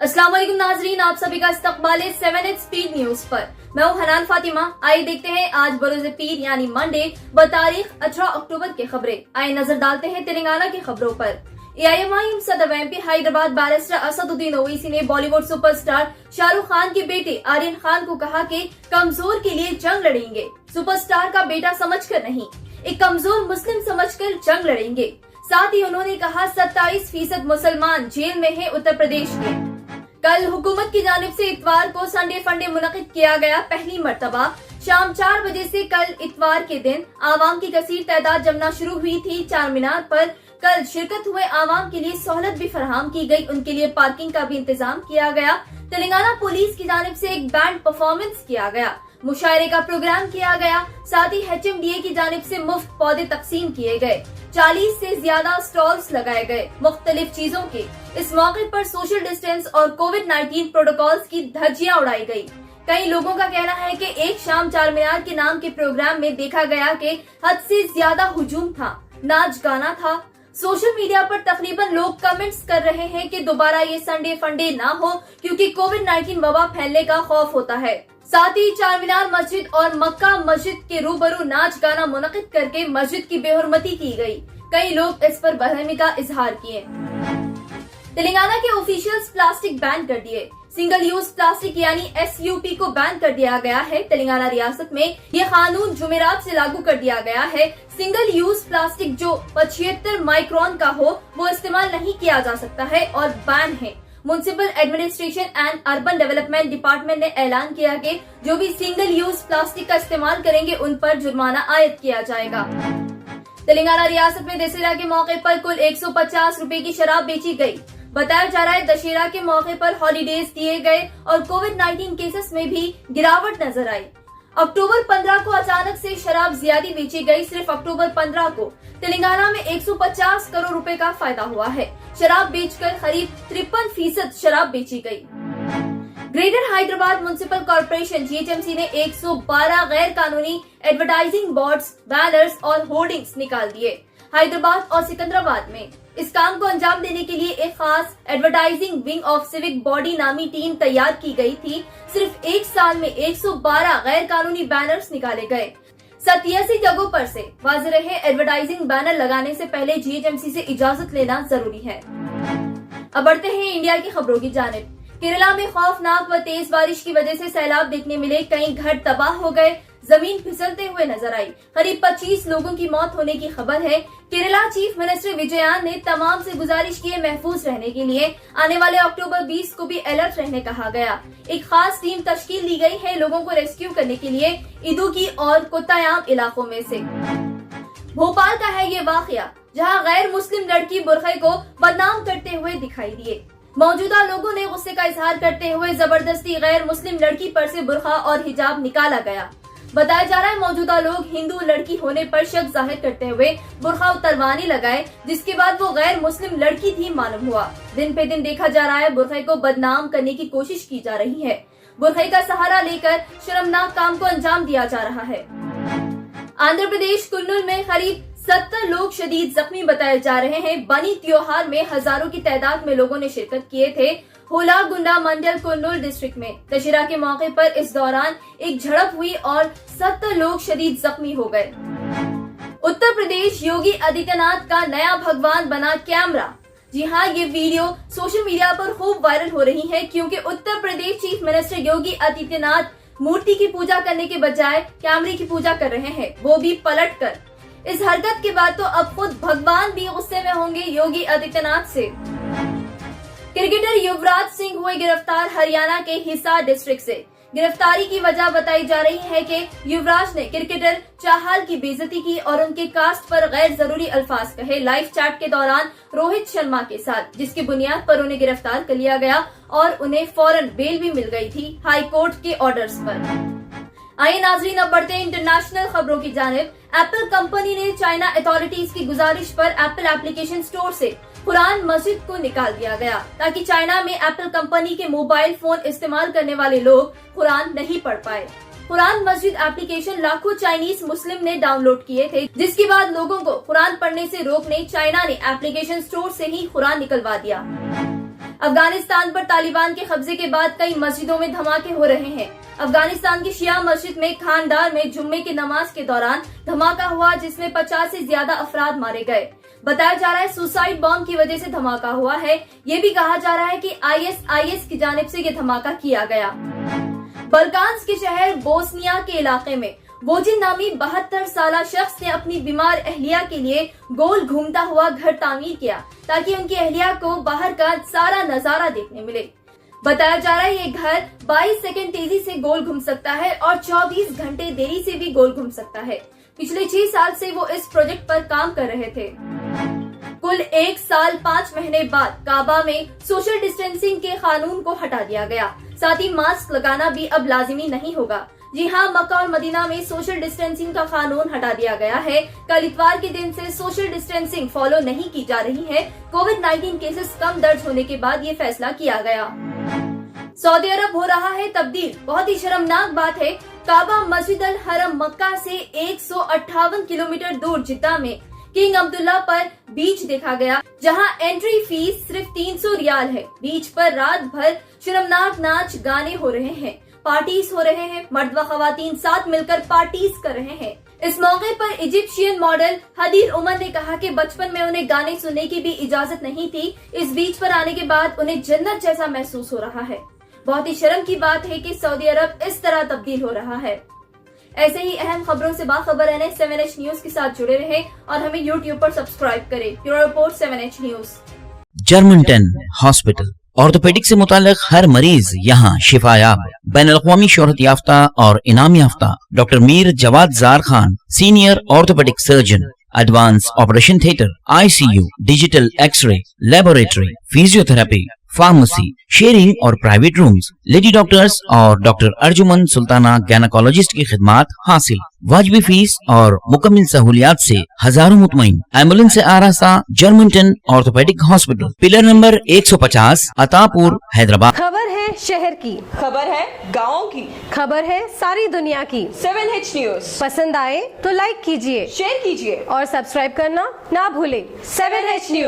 अस्सलाम वालेकुम नाजरीन, आप सभी का इस्तकबाल है 7 स्पीड न्यूज पर। मैं हूं हनान फातिमा। आइए देखते हैं आज बरोज़ पीर यानी मंडे बतारीख 18 अक्टूबर की खबरें। आइए नजर डालते हैं तेलंगाना की खबरों पर। AIMIM सदर MP हैदराबाद बैरिस्टर असदुद्दीन ओवैसी ने बॉलीवुड सुपरस्टार शाहरुख खान के बेटे आर्यन खान को कहा कि कमजोर के लिए जंग लड़ेंगे, सुपरस्टार का बेटा समझकर नहीं, एक कमजोर मुस्लिम समझकर जंग लड़ेंगे। साथ ही उन्होंने कहा 27% मुसलमान जेल में है उत्तर प्रदेश के। कल हुकूमत की जानिब से इतवार को संडे फंडे मुनक़िद किया गया। पहली मर्तबा शाम 4 बजे से कल इतवार के दिन आवाम की कसीर तादाद जमना शुरू हुई थी। चार मीनार पर कल शिरकत हुए आवाम के लिए सहूलत भी फराहम की गई, उनके लिए पार्किंग का भी इंतजाम किया गया। तेलंगाना पुलिस की जानिब से एक बैंड परफॉर्मेंस किया गया, मुशायरे का प्रोग्राम किया गया। साथ ही HMDA की जानिब से मुफ्त पौधे तकसीम किए गए। 40 से ज्यादा स्टॉल्स लगाए गए मुख्तलिफ चीजों के। इस मौके पर सोशल डिस्टेंस और कोविड-19 प्रोटोकॉल्स की धज्जियां उड़ाई गई। कई लोगों का कहना है कि एक शाम चार मीनार के नाम के प्रोग्राम में देखा गया कि हद से ज्यादा हुजूम था, नाच गाना था। सोशल मीडिया पर तकरीबन लोग कमेंट्स कर रहे हैं कि दोबारा ये संडे फंडे ना हो, क्योंकि कोविड-19 वबा फैलने का खौफ होता है। साथ ही चार मीनार मस्जिद और मक्का मस्जिद के रूबरू नाच गाना मुनक़िद करके मस्जिद की बेहुरमती की गई। कई लोग इस पर बरहमी का इजहार किए। तेलंगाना के ऑफिशियल्स प्लास्टिक बैन कर दिए। सिंगल यूज प्लास्टिक यानी SUP को बैन कर दिया गया है। तेलंगाना रियासत में ये कानून जुमेरात से लागू कर दिया गया है। सिंगल यूज प्लास्टिक जो 75 माइक्रोन का हो वो इस्तेमाल नहीं किया जा सकता है और बैन है। Municipal administration and urban development department ने ऐलान किया कि जो भी सिंगल यूज प्लास्टिक का इस्तेमाल करेंगे उन पर जुर्माना आयद किया जाएगा। तेलंगाना रियासत में दशहरा के मौके पर कुल 150 रुपए की शराब बेची गई। बताया जा रहा है दशहरा के मौके पर हॉलीडेज दिए गए और कोविड-19 केसेस में भी गिरावट नजर आई। अक्टूबर 15 को अचानक से शराब ज्यादा बेची गई। सिर्फ अक्टूबर 15 को तेलंगाना में 150 करोड़ रुपए का फायदा हुआ है। शराब बेचकर करीब 53% शराब बेची गई। Greater Hyderabad municipal corporation GHMC ने 112 गैर कानूनी एडवर्टाइजिंग बोर्ड्स, बैनर्स और होर्डिंग्स निकाल दिए। हैदराबाद और सिकंदराबाद में इस काम को अंजाम देने के लिए एक खास advertising wing of civic body नामी टीम तैयार की गई थी। सिर्फ एक साल में 112 गैर कानूनी बैनर्स निकाले गए। 87 जगहों पर से वाज़ेह रहे एडवर्टाइजिंग बैनर लगाने से पहले GHMC से इजाजत लेना जरूरी है। अब बढ़ते हैं इंडिया की खबरों की जानिब। केरला में खौफनाक व तेज बारिश की वजह से सैलाब देखने मिले। कई घर तबाह हो गए, जमीन फिसलते हुए नजर आई। करीब 25 लोगों की मौत होने की खबर है। केरला चीफ मिनिस्टर विजयन ने तमाम से गुजारिश की है महफूज रहने के लिए। आने वाले अक्टूबर 20 को भी अलर्ट रहने कहा गया। एक खास टीम तश्कील दी गई है लोगों को रेस्क्यू करने के लिए इदुक्की और कोत्तायाम इलाकों में से। भोपाल का है ये वाकया जहां गैर मुस्लिम लड़की बुरखे को बदनाम करते हुए दिखाई दिए। मौजूदा लोगों ने गुस्से का इजहार करते हुए जबरदस्ती गैर मुस्लिम लड़की पर से बुरखा और हिजाब निकाला गया। बताया जा रहा है मौजूदा लोग हिंदू लड़की होने पर शक जाहिर करते हुए बुरखा उतरवाने लगाए, जिसके बाद वो गैर मुस्लिम लड़की थी मालूम हुआ। दिन पे दिन देखा जा रहा है बुरखे को बदनाम करने की कोशिश की जा रही है। बुरखे का सहारा लेकर शर्मनाक काम को अंजाम दिया जा रहा है। आंध्र प्रदेश कुन्नुल में करीब 70 लोग शदीद जख्मी बताए जा रहे हैं। बनी त्योहार में हजारों की तादाद में लोगों ने शिरकत किए थे। होलागुंडा मंडल कुन्नुल डिस्ट्रिक्ट में दशहरा के मौके पर इस दौरान एक झड़प हुई और 70 लोग शदीद जख्मी हो गए। उत्तर प्रदेश योगी आदित्यनाथ का नया भगवान बना कैमरा। जी हाँ, ये वीडियो सोशल मीडिया पर खूब वायरल हो रही है, क्योंकि उत्तर प्रदेश चीफ मिनिस्टर योगी आदित्यनाथ मूर्ति की पूजा करने के बजाय कैमरे की पूजा कर रहे हैं, वो भी पलट कर। इस हरकत के बाद तो अब खुद भगवान भी गुस्से में होंगे योगी आदित्यनाथ से। क्रिकेटर युवराज सिंह हुए गिरफ्तार हरियाणा के हिसार डिस्ट्रिक्ट से। गिरफ्तारी की वजह बताई जा रही है कि युवराज ने क्रिकेटर चाहल की बेइज्जती की और उनके कास्ट पर गैर जरूरी अल्फाज कहे लाइव चैट के दौरान रोहित शर्मा के साथ, जिसकी बुनियाद पर उन्हें गिरफ्तार कर लिया गया और उन्हें फौरन बेल भी मिल गई थी हाई कोर्ट के ऑर्डर्स पर। आइए नाजरीन, अब बढ़ते हैं इंटरनेशनल खबरों की जानिब। एप्पल कंपनी ने चाइना अथॉरिटीज की गुजारिश पर एप्पल एप्लीकेशन स्टोर से कुरान मस्जिद को निकाल दिया गया, ताकि चाइना में एप्पल कंपनी के मोबाइल फोन इस्तेमाल करने वाले लोग कुरान नहीं पढ़ पाए। कुरान मस्जिद एप्लीकेशन लाखों चाइनीज मुस्लिम ने डाउनलोड किए थे, जिसके बाद लोगों को कुरान पढ़ने से रोकने चाइना ने एप्लीकेशन स्टोर से ही कुरान निकलवा दिया। افغانستان پر طالبان کے قبضے کے بعد کئی مسجدوں میں دھماکے ہو رہے ہیں۔ افغانستان کی شیعہ مسجد میں خاندار میں جمعے کی نماز کے دوران دھماکہ ہوا، جس میں 50 سے زیادہ افراد مارے گئے۔ بتایا جا رہا ہے سوسائڈ بام کی وجہ سے دھماکہ ہوا ہے۔ یہ بھی کہا جا رہا ہے کہ IS کی جانب سے یہ دھماکہ کیا گیا۔ بلکانز کے شہر بوسنیا کے علاقے میں ووجن نامی 72 سالہ شخص نے اپنی بیمار اہلیہ کے لیے گول گھومتا ہوا گھر تعمیر کیا تاکہ ان کی اہلیہ کو باہر کا سارا نظارہ دیکھنے ملے۔ بتایا جا رہا ہے یہ گھر 22 سیکنڈ تیزی سے گول گھوم سکتا ہے اور 24 گھنٹے دیری سے بھی گول گھوم سکتا ہے۔ پچھلے 6 سال سے وہ اس پروجیکٹ پر کام کر رہے تھے۔ کل 1 سال 5 مہینے بعد کعبہ میں سوشل ڈسٹینسنگ کے قانون کو ہٹا دیا گیا، ساتھ ہی ماسک لگانا بھی اب لازمی نہیں ہوگا۔ جی ہاں، مکہ اور مدینہ میں سوشل ڈسٹینسنگ کا قانون ہٹا دیا گیا ہے۔ کل اتوار کے دن سے سوشل ڈسٹینسنگ فالو نہیں کی جا رہی ہے۔ کووڈ-19 کیسز کم درج ہونے کے بعد یہ فیصلہ کیا گیا۔ سعودی عرب ہو رہا ہے تبدیل، بہت ہی شرمناک بات ہے۔ کعبہ مسجد الحرم مکہ سے 158 کلومیٹر دور جدہ میں کنگ عبداللہ پر بیچ دیکھا گیا، جہاں انٹری فیس صرف 300 ریال ہے۔ بیچ پر رات بھر شرمناک ناچ گانے ہو رہے ہیں، پارٹیز ہو رہے ہیں، مرد و خواتین ساتھ مل کر پارٹیز کر رہے ہیں۔ اس موقع پر ایجپشین ماڈل حدیر عمر نے کہا کہ بچپن میں انہیں گانے سننے کی بھی اجازت نہیں تھی، اس بیچ پر آنے کے بعد انہیں جنت جیسا محسوس ہو رہا ہے۔ بہت ہی شرم کی بات ہے کہ سعودی عرب اس طرح تبدیل ہو رہا ہے۔ ایسے ہی اہم خبروں سے باخبر رہنے 7H نیوز کے ساتھ جڑے رہیں اور ہمیں YouTube پر سبسکرائب کریں۔ Bureau report 7H news. جرمنٹن ہاسپٹل آرتھوپیڈک سے متعلق ہر مریض یہاں شفا یاب۔ بین الاقوامی شہرت یافتہ اور انعام یافتہ ڈاکٹر میر جواد زار Khan, senior orthopaedic surgeon, advance operation theatre, ICU، digital X ray, laboratory, physio therapy, pharmacy, sharing اور پرائیویٹ رومز، لیڈی ڈاکٹرز اور ڈاکٹر ارجمن سلطانہ گینیکولوجسٹ کی خدمات حاصل۔ واجبی فیس اور مکمل سہولیات سے ہزاروں مطمئن۔ ایمبولینس سے آراستہ جرمنٹن آرتھوپیڈک ہاسپٹل، پلر نمبر 150، عطا پور، حیدرآباد۔ خبر ہے شہر کی، خبر ہے گاؤں کی، خبر ہے ساری دنیا کی۔ 7H نیوز پسند آئے تو لائک کیجئے، شیئر کیجیے اور سبسکرائب کرنا نہ بھولیں۔ 7H news.